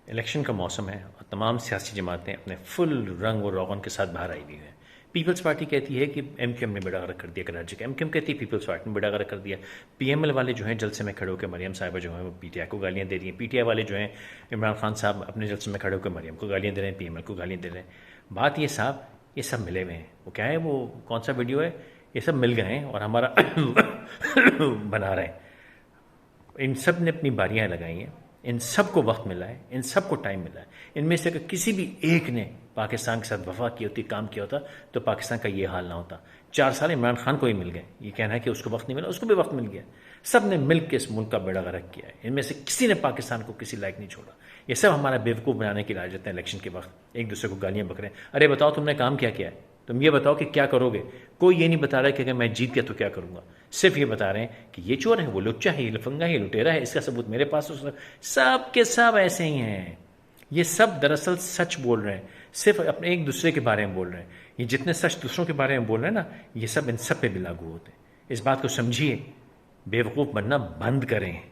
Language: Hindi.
इलेक्शन का मौसम है और तमाम सियासी जमातें अपने फुल रंग और रोगन के साथ बाहर आई हुई हैं। पीपल्स पार्टी कहती है कि एमक्यूएम ने बेड़ा गर्क कर दिया राज्य का। एमक्यूएम कहती है पीपल्स पार्टी ने बेड़ा गर्क कर दिया। पीएमएल वाले जो हैं जलसे में खड़े होकर मरियम साहिबा जो हैं वो पीटीआई को गालियां दे रही हैं। पीटीआई वाले जो हैं इमरान खान साहब अपने जलसे में खड़े होकर मरियम को गालियां दे रहे हैं, पीएमएल को गालियां दे रहे हैं। बात ये साहब, ये सब मिले हुए हैं। वो क्या है, वो कौन सा वीडियो है, ये सब मिल गए हैं और हमारा बना रहे हैं। इन सब ने अपनी बारियां लगाई हैं, इन सब को वक्त मिला है, इन सब को टाइम मिला है। इनमें से अगर किसी भी एक ने पाकिस्तान के साथ वफा की होती, काम किया होता, तो पाकिस्तान का ये हाल ना होता। 4 साल इमरान खान को ही मिल गए। ये कहना है कि उसको वक्त नहीं मिला, उसको भी वक्त मिल गया। सब ने मिल के इस मुल्क का बेड़ा गर्क किया है। इनमें से किसी ने पाकिस्तान को किसी लायक नहीं छोड़ा। ये सब हमारा बेवकूफ़ बनाने की लालच है। इलेक्शन के वक्त एक दूसरे को गालियां बक रहे हैं। अरे बताओ तुमने काम क्या किया है, तुम ये बताओ कि क्या करोगे। कोई ये नहीं बता रहा है कि अगर मैं जीत गया तो क्या करूंगा। सिर्फ ये बता रहे हैं कि ये चोर है, वो लुच्चा है, ये लफंगा है, ये लुटेरा है, इसका सबूत मेरे पास हो। सब के सब ऐसे ही हैं। ये सब दरअसल सच बोल रहे हैं, सिर्फ अपने एक दूसरे के बारे में बोल रहे हैं। ये जितने सच दूसरों के बारे में बोल रहे हैं ना, ये सब इन सब पे भी लागू होते हैं। इस बात को समझिए, बेवकूफ़ बनना बंद करें।